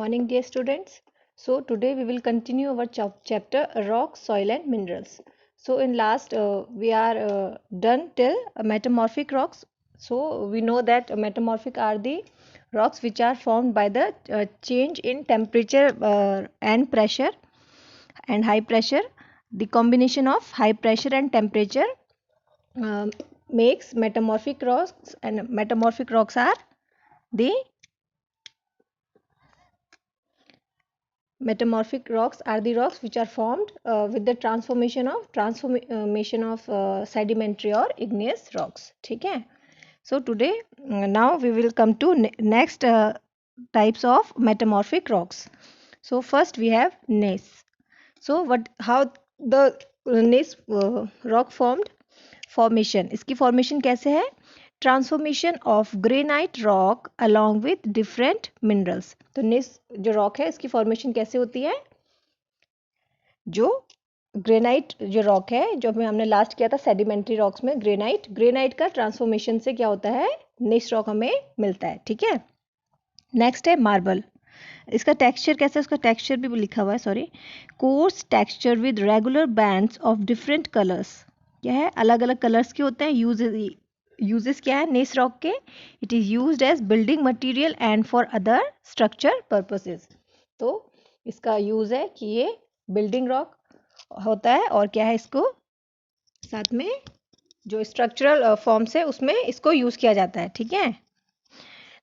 Morning, dear students. So today we will continue our chapter rock, soil and minerals. So in last we are done till metamorphic rocks. So we know that metamorphic are the rocks which are formed by the change in temperature and pressure and high pressure. The combination of high pressure and temperature um makes metamorphic rocks, and metamorphic rocks are the Metamorphic rocks are the rocks which are formed with the transformation of sedimentary or igneous rocks. ठीक है? So today now we will come to next types of metamorphic rocks. So first we have gneiss. So what how the gneiss rock formed? Formation, इसकी formation कैसे है? Transformation of granite rock along with different minerals. तो निस जो rock है इसकी formation कैसे होती है? जो ग्रेनाइट जो रॉक है, जो हमने लास्ट किया था सेडिमेंट्री रॉक्स में, ग्रेनाइट का ट्रांसफॉर्मेशन से क्या होता है? निस रॉक हमें मिलता है. ठीक है. नेक्स्ट है मार्बल. इसका टेक्सचर कैसा है? उसका टेक्सचर भी लिखा हुआ है, sorry. Course texture with regular bands of different colours. क्या है? अलग अलग कलर्स के होते हैं. यूजेस क्या है नेस रॉक के? It is used as building material and for other structure purposes. तो इसका यूज़ है कि ये बिल्डिंग रॉक होता है, और क्या है, इसको साथ में जो स्ट्रक्चरल फॉर्म्स है उसमें इसको यूज़ किया जाता है. ठीक है.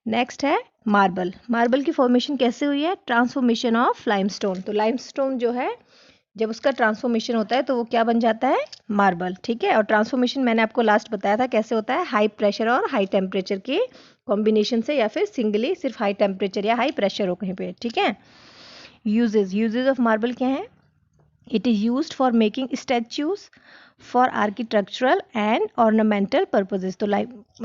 नेक्स्ट है मार्बल. मार्बल की फॉर्मेशन कैसे हुई है? Transformation of limestone. तो लाइमस्टोन जो है, जब उसका ट्रांसफॉर्मेशन होता है तो वो क्या बन जाता है? मार्बल. ठीक है. और ट्रांसफॉर्मेशन मैंने आपको लास्ट बताया था कैसे होता है. हाई प्रेशर और हाई टेम्परेचर के कॉम्बिनेशन से, या फिर सिंगली सिर्फ हाई टेम्परेचर या हाई प्रेशर हो कहीं पे. ठीक है. यूजेज ऑफ मार्बल क्या है? It is used for making statues, for architectural and ornamental purposes. तो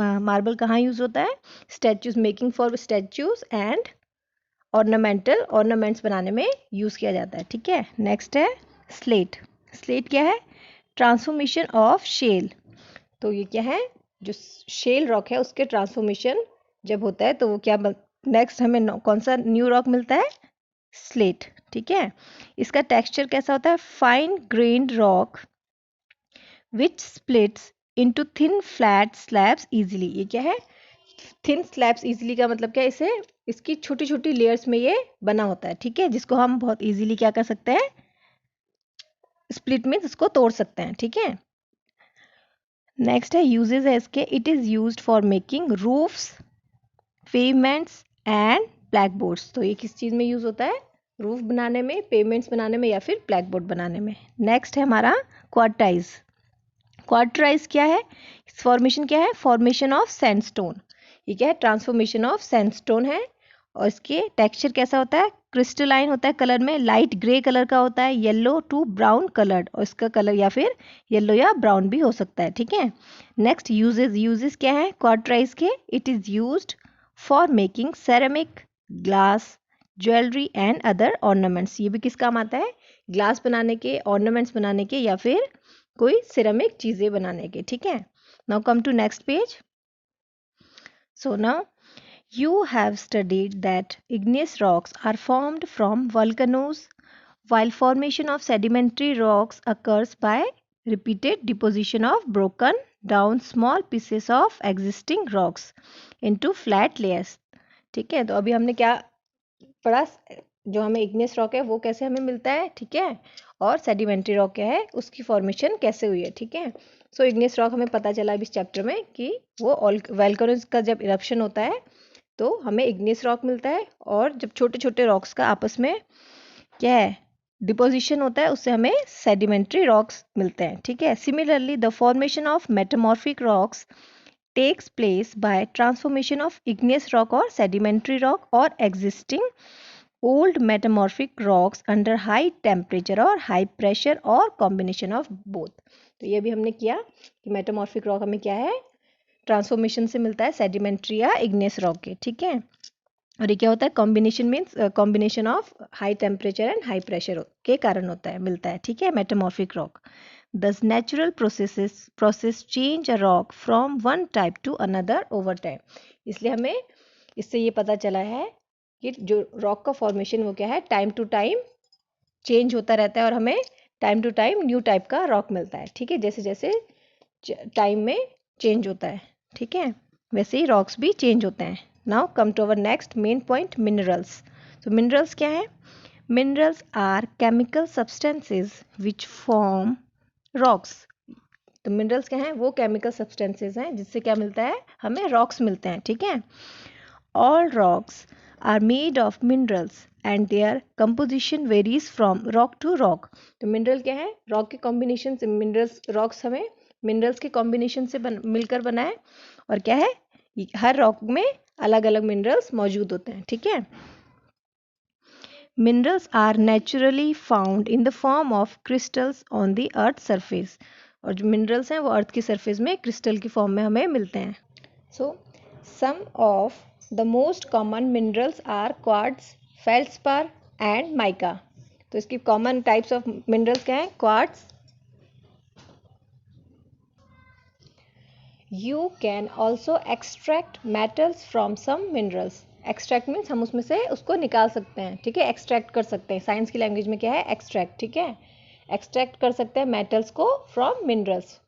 मार्बल कहाँ यूज होता है? Statues, making for statues and ornaments बनाने में यूज़ किया जाता है. ठीक है. नेक्स्ट है स्लेट. स्लेट क्या है? Transformation of shale. तो ये क्या है? जो शेल रॉक है उसके ट्रांसफॉर्मेशन जब होता है तो वो क्या नेक्स्ट हमें कौन सा न्यू रॉक मिलता है? स्लेट. ठीक है. इसका टेक्सचर कैसा होता है? फाइन ग्रेन्ड रॉक विच splits into thin flat slabs easily. ये क्या है? थिन स्लैब्स इजीली का मतलब क्या है? इसे इसकी छोटी छोटी लेयर्स में ये बना होता है. ठीक है. जिसको हम बहुत इजीली क्या कर सकते हैं? स्प्लिट मीन्स इसको तोड़ सकते हैं. ठीक है. नेक्स्ट है यूजेस है इसके. It is used for making roofs, pavements and black boards. तो ये किस चीज़ में यूज होता है? रूफ बनाने में, पेवमेंट्स बनाने में, या फिर ब्लैक बोर्ड बनाने में. नेक्स्ट है हमारा क्वार्टाइज. क्वार्टराइज क्या है? फॉर्मेशन क्या है? Formation of sandstone. ये क्या है? ट्रांसफॉर्मेशन ऑफ सैंडस्टोन है. और इसके टेक्सचर कैसा होता है? क्रिस्टलाइन होता है कलर में, लाइट ग्रे कलर का होता है, येलो टू ब्राउन कलर्ड. और इसका कलर या फिर येलो या ब्राउन भी हो सकता है. ठीक है. नेक्स्ट यूजेस क्या है क्वार्टराइज के? It is used for making ceramic, glass, jewellery and other ornaments. ये भी किस काम आता है? ग्लास बनाने के, ऑर्नामेंट्स बनाने के, या फिर कोई सिरेमिक चीज़ें बनाने के. ठीक है. Now come to next page. So now you have studied that igneous rocks are formed from volcanoes, while formation of sedimentary rocks occurs by repeated deposition of broken down small pieces of existing rocks into flat layers. ठीक है. तो अभी हमने क्या पढ़ा? जो हमें igneous rock है वो कैसे हमें मिलता है. ठीक है. और सेडिमेंट्री रॉक क्या है, उसकी फॉर्मेशन कैसे हुई है. ठीक है. सो इग्नियस रॉक हमें पता चला अभी इस चैप्टर में कि वो वोल्केनोज का जब इरप्शन होता है तो हमें इग्नियस रॉक मिलता है, और जब छोटे छोटे रॉक्स का आपस में क्या है? डिपोजिशन होता है, उससे हमें सेडिमेंट्री रॉक्स मिलते हैं. ठीक है. Similarly the formation of metamorphic rocks takes place by transformation of igneous rock or sedimentary rock or existing old metamorphic rocks under high temperature or high pressure or combination of both. तो ये भी हमने किया कि metamorphic rock हमें क्या है? Transformation से मिलता है सेडिमेंट्री या इग्नियस रॉक के. ठीक है. और ये क्या होता है? Combination means combination of high temperature and high pressure के कारण होता है, मिलता है. ठीक है. Metamorphic rock. Thus natural process change a rock from one type to another over time. इसलिए हमें इससे ये पता चला है ये जो रॉक का फॉर्मेशन वो क्या है, टाइम टू टाइम चेंज होता रहता है और हमें time to time new type का रॉक मिलता है। ठीक है, जैसे जैसे टाइम में चेंज होता है, ठीक है, वैसे ही रॉक्स भी चेंज होते हैं। Now come to our next main point, minerals. तो मिनरल्स क्या है? Minerals are chemical substances which form rocks. तो मिनरल्स क्या हैं? वो केमिकल सब्सटेंसेस हैं जिससे क्या मिलता है, हमें रॉक्स मिलते हैं। ठीक है, all rocks are made of minerals and their composition varies from rock to rock. तो मिनरल क्या है? रॉक के कॉम्बिनेशन से मिनरल्स, रॉक्स हमें मिनरल्स के कॉम्बिनेशन से मिलकर बना है। और क्या है, हर रॉक में अलग अलग मिनरल्स मौजूद होते हैं। ठीक है, minerals are naturally found in the form of crystals on the earth surface. और जो मिनरल्स हैं वो अर्थ की सरफेस में क्रिस्टल की फॉर्म में हमें मिलते हैं। So some of the most common minerals are quartz, feldspar and mica. तो इसकी कॉमन टाइप्स ऑफ मिनरल्स क्या है? Quartz. You can also extract metals from some minerals. Extract means हम उसमें से उसको निकाल सकते हैं। ठीक है, एक्सट्रैक्ट कर सकते हैं, साइंस की लैंग्वेज में क्या है? एक्सट्रैक्ट। ठीक है, एक्सट्रैक्ट कर सकते हैं मेटल्स को from minerals.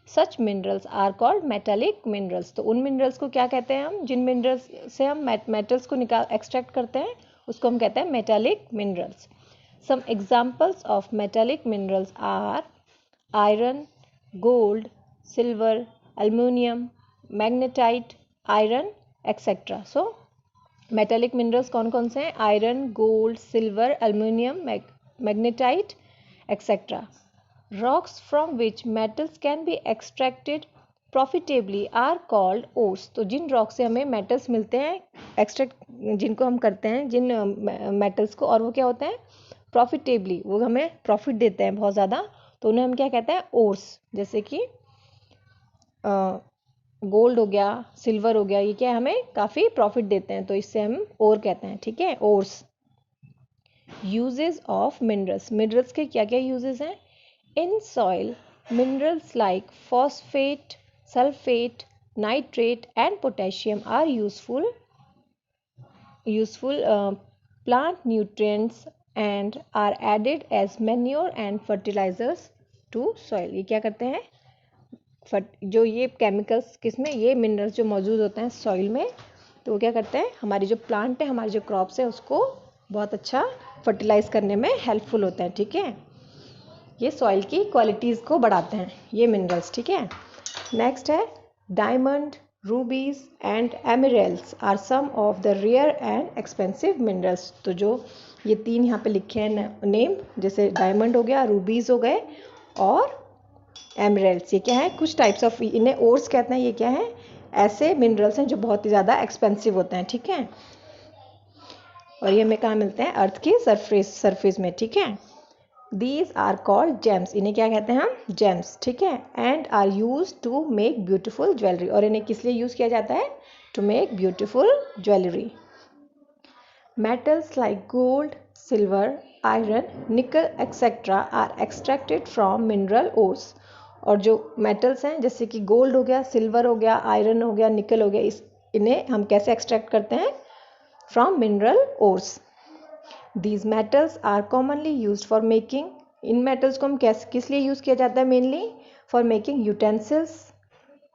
Such minerals are called metallic minerals. तो उन मिनरल्स को क्या कहते हैं हम? जिन मिनरल्स से हम मेटल्स को निकाल एक्सट्रैक्ट करते हैं उसको हम कहते हैं metallic minerals. Some examples of metallic minerals are iron, gold, silver, aluminium, magnetite, iron etcetera. So metallic minerals कौन कौन से हैं? Iron, gold, silver, aluminium, magnetite etcetera. Rocks from which metals can be extracted profitably are called ores. तो जिन rock से हमें metals मिलते हैं, एक्सट्रैक्ट जिनको हम करते हैं जिन मेटल्स को, और वो क्या होते हैं? प्रॉफिटेबली, वो हमें प्रॉफिट देते हैं बहुत ज़्यादा, तो उन्हें हम क्या कहते हैं? ओर्स। जैसे कि गोल्ड हो गया, सिल्वर हो गया, ये क्या है? हमें काफ़ी प्रॉफिट देते हैं, तो इससे हम ओर कहते हैं। ठीक है, ores. Uses of minerals. Minerals के क्या क्या यूजेस हैं? In soil minerals like phosphate, sulphate, nitrate and potassium are useful plant nutrients and are added as manure and fertilizers to soil। ये क्या करते हैं? जो ये केमिकल्स किसमें, ये मिनरल्स जो मौजूद होते हैं सॉइल में, तो वो क्या करते हैं? हमारी जो प्लांट है, हमारी जो क्रॉप्स है, उसको बहुत अच्छा फर्टिलाइज करने में हेल्पफुल होते हैं। ठीक है, ये सॉइल की क्वालिटीज़ को बढ़ाते हैं ये मिनरल्स। ठीक है, नेक्स्ट है diamond, rubies and emeralds are some of the rare and expensive minerals. तो जो ये तीन यहाँ पे लिखे हैं नेम, जैसे डायमंड हो गया, रूबीज हो गए और एमरल्ड्स, ये क्या है? कुछ टाइप्स ऑफ, इन्हें ओर्स कहते हैं। ये क्या है? ऐसे मिनरल्स हैं जो बहुत ही ज़्यादा एक्सपेंसिव होते हैं। ठीक है, और ये हमें कहाँ मिलते हैं? अर्थ की सरफेस में। ठीक है, दीज आर कॉल्ड जेम्स। इन्हें क्या कहते हैं हम? जेम्स। ठीक है, and are use to make beautiful jewellery. और इन्हें किस लिए यूज़ किया जाता है? To make beautiful jewellery. Metals like gold, silver, iron, nickel etcetera are extracted from mineral ores. और जो मेटल्स हैं जैसे कि गोल्ड हो गया, सिल्वर हो गया, आयरन हो गया, निकल हो गया, इन्हें हम कैसे एक्सट्रैक्ट करते हैं? From mineral ores. These metals are commonly used for making, in metals को हम किस लिए यूज़ किया जाता है? Mainly for making utensils,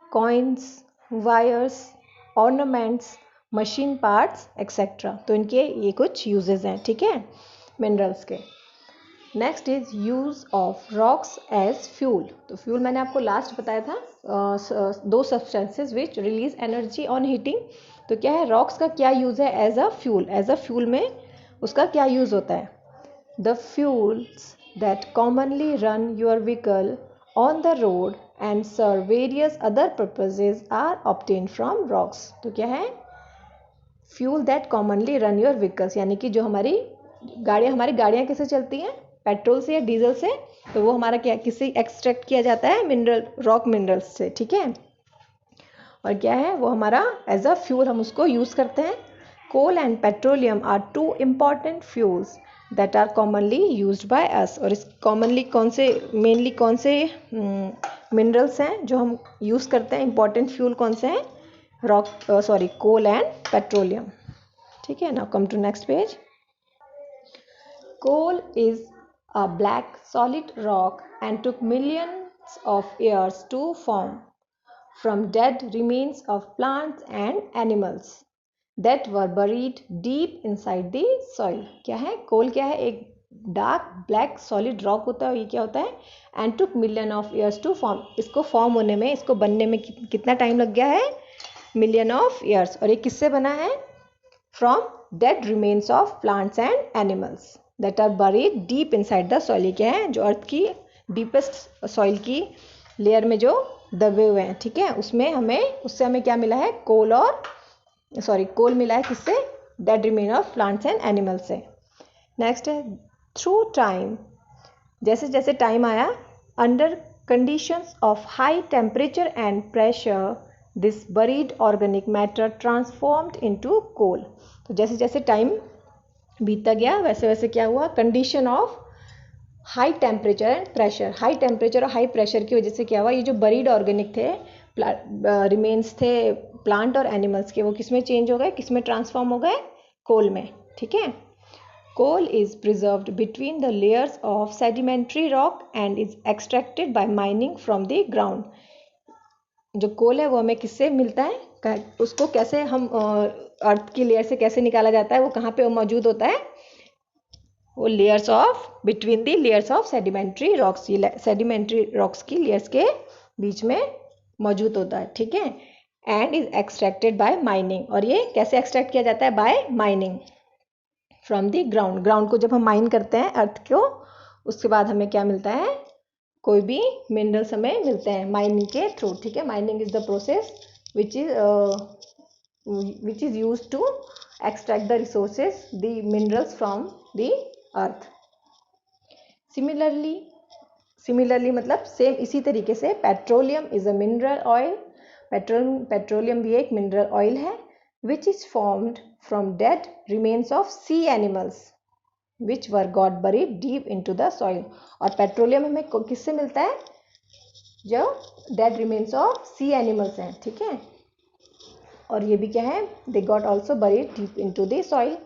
coins, wires, ornaments, machine parts etcetera. तो इनके ये कुछ यूजेस हैं। ठीक है, मिनरल्स के। Next is use of rocks as fuel. तो फ्यूल मैंने आपको लास्ट बताया था, दो substances which release energy on heating. तो क्या है, रॉक्स का क्या यूज़ है as a fuel? As a fuel में उसका क्या यूज़ होता है? The fuels that commonly run your vehicle on the road and serve various other purposes are obtain from rocks. तो क्या है? Fuel that commonly run your vehicles, यानी कि जो हमारी गाड़ियाँ किससे चलती हैं? पेट्रोल से या डीजल से। तो वो हमारा क्या, किससे एक्सट्रैक्ट किया जाता है? मिनरल, रॉक मिनरल्स से। ठीक है, और क्या है वो हमारा एज अ फ्यूल हम उसको यूज़ करते हैं। Coal and petroleum are two important fuels that are commonly used by us. और इस कॉमनली मेनली कौन से मिनरल्स हैं जो हम यूज़ करते हैं? इंपॉर्टेंट फ्यूल कौन से हैं? Coal and petroleum. ठीक है. Now come to next page. Coal is a black solid rock and took millions of years to form from dead remains of plants and animals that were buried deep inside the soil. क्या है? कोल क्या है? एक dark black solid rock होता है. ये क्या होता है? And took million of years to form. इसको फॉर्म होने में, इसको बनने में कितना टाइम लग गया है? Million of years. और ये किससे बना है? From dead remains of plants and animals that are buried deep inside the soil. ये क्या है? जो अर्थ की डीपेस्ट सॉइल की लेयर में जो दबे हुए हैं. ठीक है. उसमें हमें क्या मिला है? कोल मिला है. किससे? Dead remain of plants and animals से. नेक्स्ट है थ्रू टाइम. जैसे जैसे टाइम आया, under conditions of high temperature and pressure this buried organic matter transformed into coal. तो जैसे जैसे टाइम बीतता गया वैसे वैसे क्या हुआ? Condition of high temperature and pressure. High temperature और हाई प्रेशर की वजह से क्या हुआ? ये जो बरीड ऑर्गेनिक थे, रिमेन्स थे प्लांट और एनिमल्स के, वो किस में चेंज हो गए? किस में ट्रांसफॉर्म हो गए? कोल में. ठीक है. Coal is preserved between the layers of sedimentary rock and is extracted by mining from the ground. जो कोल है वो हमें किससे मिलता है? उसको कैसे हम अर्थ की लेयर से कैसे निकाला जाता है? वो कहाँ पे मौजूद होता है? वो layers of between the layers of sedimentary rocks. Sedimentary rocks की लेयर्स के बीच में मौजूद होता है. ठीक है. And is extracted by mining. और ये कैसे एक्सट्रैक्ट किया जाता है? By mining from the ground. Ground को जब हम माइन करते हैं अर्थ को, उसके बाद हमें क्या मिलता है? कोई भी मिनरल्स हमें मिलते हैं माइनिंग के थ्रू. ठीक है. Mining is the process which is used to extract the resources, the minerals from the earth. Similarly मतलब सेम इसी तरीके से petroleum is a mineral oil. Petroleum भी एक मिनरल ऑयल है which is formed from dead remains of sea animals which were got buried deep into the soil. और petroleum हमें किससे मिलता है? जो dead remains of sea animals हैं. ठीक है. और ये भी क्या है? They got also buried deep into the soil.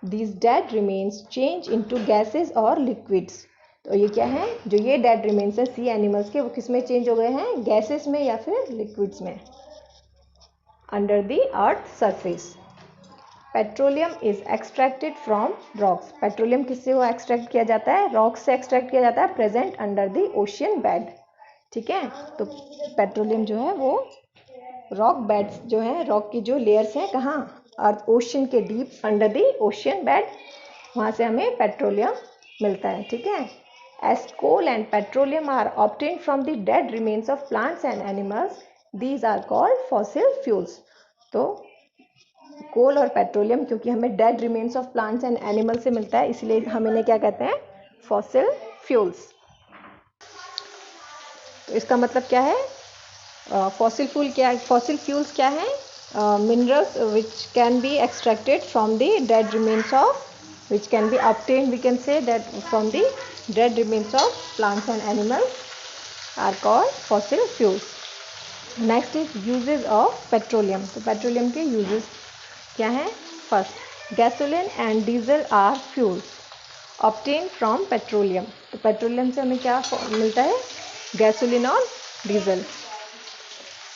These dead remains change into gases और लिक्विड्स. तो ये क्या है? जो ये डेड रिमेन्स है सी एनिमल्स के, वो किस में चेंज हो गए हैं? गैसेस में या फिर लिक्विड्स में under the earth surface. Petroleum is extracted from rocks. Petroleum किससे वो एक्सट्रैक्ट किया जाता है? रॉक्स से एक्सट्रैक्ट किया जाता है present under the ocean bed. ठीक है. तो पेट्रोलियम जो है वो रॉक बेड्स जो है, रॉक की जो लेयर्स हैं, कहाँ? अर्थ ओशियन के deep under the ocean bed, वहाँ से हमें पेट्रोलियम मिलता है. ठीक है. As coal and petroleum are obtained from the dead remains of plants and animals, these are called fossil fuels. तो कोल और पेट्रोलियम क्योंकि हमें dead remains of plants and animal से मिलता है, इसलिए हम इन्हें क्या कहते हैं? Fossil fuels. तो इसका मतलब क्या है? फॉसिल फ्यूल्स क्या है? Minerals which can be extracted from the dead remains of, which can be obtained, we can say that from the dead remains of plants and animals are called fossil fuels. Next is uses of petroleum. तो petroleum के uses क्या है? First, gasoline and diesel are fuels obtain from petroleum. तो petroleum से हमें क्या मिलता है? गैसोलीन और diesel.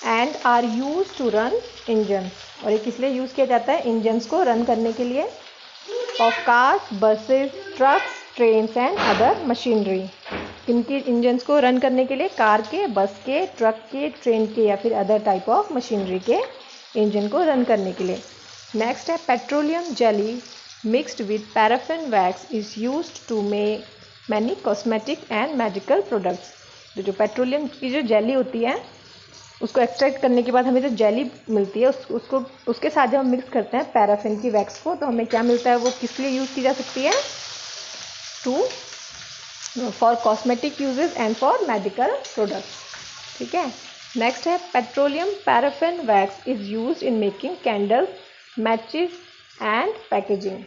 And are use to run engine. और ये किस लिए यूज़ किया जाता है? इंजन्स को रन करने के लिए. Of cars, buses, trucks, trains and other machinery. इनके इंजन्स को रन करने के लिए कार के, बस के, ट्रक के, ट्रेन के या फिर अदर टाइप ऑफ मशीनरी के इंजन को रन करने के लिए. नेक्स्ट है petroleum jelly mixed with paraffin wax is used to make many cosmetic and medical products. जो पेट्रोलियम की जो जेली होती है, उसको एक्सट्रैक्ट करने के बाद हमें जो जेली मिलती है उसके साथ जब हम मिक्स करते हैं पैराफिन की वैक्स को, तो हमें क्या मिलता है? वो किस लिए यूज़ की जा सकती है? For cosmetic uses and for medical products. ठीक है. नेक्स्ट है petroleum paraffin wax is use in making candles, matches and packaging.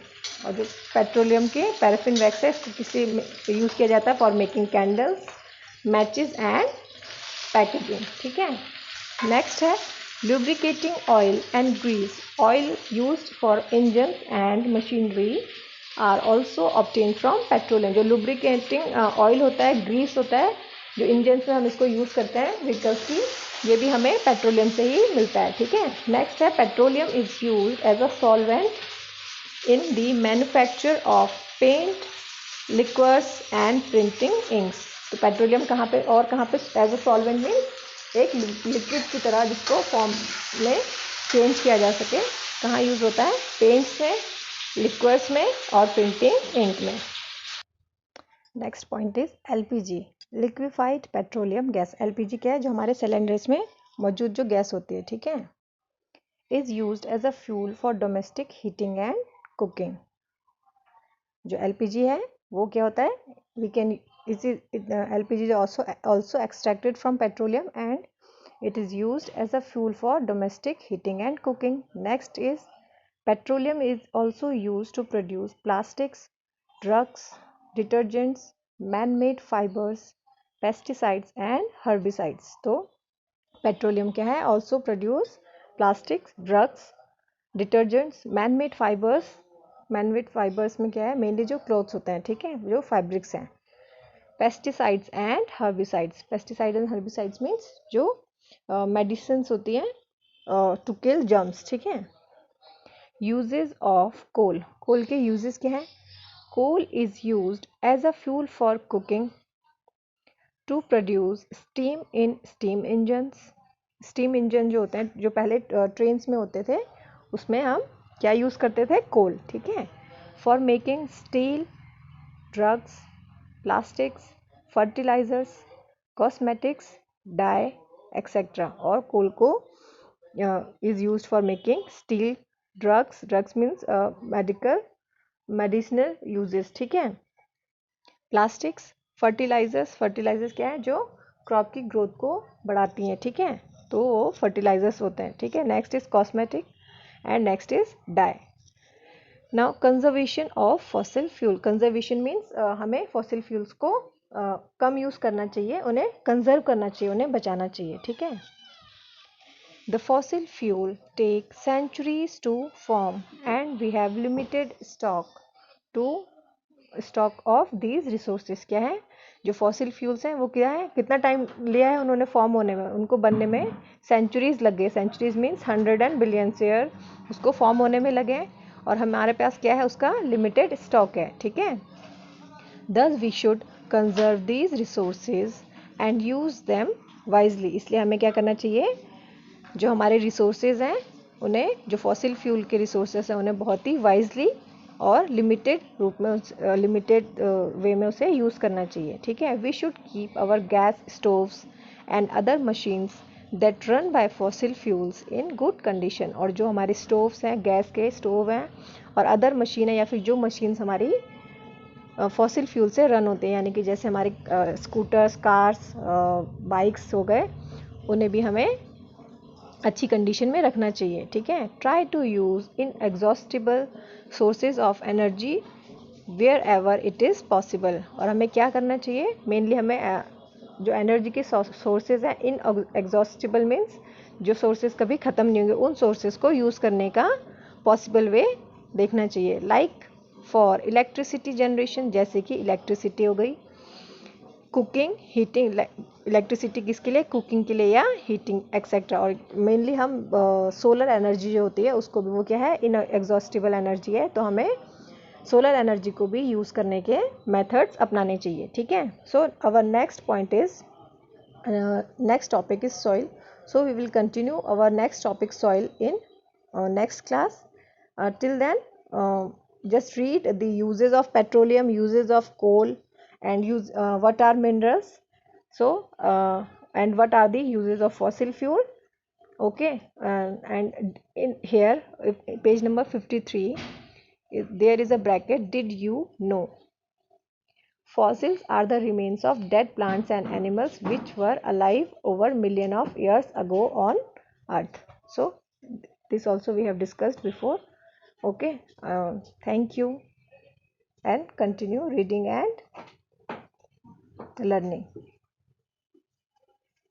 और जो पेट्रोलियम के पैराफिन वैक्स है, इसको किस लिए यूज़ किया जाता है? For making candles, matches and packaging. ठीक है. नेक्स्ट है Lubricating oil and grease. Oil used for engines and machinery are also obtained from petroleum. जो lubricating oil होता है, grease होता है, जो इंजन में हम इसको यूज़ करते हैं व्हीकल्स की, ये भी हमें पेट्रोलियम से ही मिलता है. ठीक है. नेक्स्ट है petroleum is use as a solvent in the manufacture of paint, liquors and printing inks. तो पेट्रोलियम कहाँ पे और कहाँ पे एज अ सॉल्वेंट मीन्स एक लिक्विड की तरह जिसको फॉर्म में चेंज किया जा सके, कहाँ यूज़ होता है? पेंट्स में, लिक्विड्स में और प्रिंटिंग इंक में. Next point is LPG, liquefied petroleum gas. LPG क्या है? जो हमारे सिलेंडर्स में मौजूद जो गैस होती है. ठीक है. Is used as a fuel for domestic heating and cooking. जो एलपीजी है वो क्या होता है? We can LPG is also extracted from petroleum and it is used as a fuel for domestic heating and cooking. Next is petroleum is also used to produce plastics, drugs, detergents, man-made fibers, pesticides and herbicides. तो petroleum क्या है? Also produce plastics, drugs, detergents, man-made fibers. man-made fibers में क्या है? Mainly जो clothes होते हैं. ठीक है. जो fabrics हैं. Pesticides and herbicides. Pesticide and herbicides means जो मेडिसिन्स होती हैं टू किल जर्म्स. ठीक है. Uses of coal. कोल के यूजेस क्या हैं? Coal is used as a fuel for cooking, to produce steam in steam engines. Steam engine जो होते हैं, जो पहले ट्रेन्स में होते थे, उसमें हम क्या यूज़ करते थे? कोल. ठीक है. For making steel, drugs, plastics, fertilizers, cosmetics, dye, etc. और कोल को is used for making steel, drugs. drugs means medicinal uses. ठीक है. plastics, fertilizers. fertilizers क्या है? जो क्रॉप की ग्रोथ को बढ़ाती हैं. ठीक है. तो वो फर्टिलाइजर्स होते हैं. ठीक है. Next is cosmetic and next is dye. Now conservation of fossil fuel. Conservation means हमें फॉसिल फ्यूल्स को कम यूज़ करना चाहिए, उन्हें कंजर्व करना चाहिए, उन्हें बचाना चाहिए. ठीक है. The fossil fuel take centuries to form and we have limited stock of these resources. क्या है? जो फॉसिल फ्यूल्स हैं वो क्या है? कितना टाइम लिया है उन्होंने फॉर्म होने में? उनको बनने में सेंचुरीज लग गए. Centuries means 100 and billions year उसको फॉर्म होने में लगे हैं, और हमारे पास क्या है? उसका लिमिटेड स्टॉक है. ठीक है. Thus we should conserve these resources and use them wisely. इसलिए हमें क्या करना चाहिए? जो हमारे रिसोर्सेज हैं उन्हें, जो फॉसिल फ्यूल के रिसोर्सेज हैं, उन्हें बहुत ही वाइजली और लिमिटेड रूप में, लिमिटेड वे में उसे यूज़ करना चाहिए. ठीक है. We should keep our gas stoves and other machines that run by fossil fuels in good condition. और जो हमारे स्टोव्स हैं, गैस के स्टोव हैं, और अदर मशीन है या फिर जो मशीन्स हमारी फॉसिल फ्यूल से रन होते हैं, यानी कि जैसे हमारे स्कूटर्स, कार्स, बाइक्स हो गए, उन्हें भी हमें अच्छी कंडीशन में रखना चाहिए. ठीक है. Try to use in exhaustible sources of energy wherever it is possible. और हमें क्या करना चाहिए? मेनली हमें जो एनर्जी के सोर्सेज हैं, इन एग्जॉस्टिबल मीन्स जो सोर्सेज कभी ख़त्म नहीं होंगे, उन सोर्सेज को यूज़ करने का पॉसिबल वे देखना चाहिए. लाइक फॉर इलेक्ट्रिसिटी जनरेशन, जैसे कि इलेक्ट्रिसिटी हो गई, कुकिंग, हीटिंग. इलेक्ट्रिसिटी किसके लिए? कुकिंग के लिए या हीटिंग एक्सेट्रा. और मेनली हम सोलर एनर्जी जो होती है उसको भी, वो क्या है? इन एग्जॉस्टिबल एनर्जी है, तो हमें सोलर एनर्जी को भी यूज़ करने के मेथड्स अपनाने चाहिए. ठीक है. So our next point is, next topic is soil. So we will continue our next topic soil in next class. Till then, just read the uses of petroleum, uses of coal, and what are minerals. So and what are the uses of fossil fuel. Okay. And in here, page number 53, there is a bracket. Did you know? Fossils are the remains of dead plants and animals which were alive over million of years ago on earth. So this also we have discussed before. Okay. Thank you, and continue reading and learning.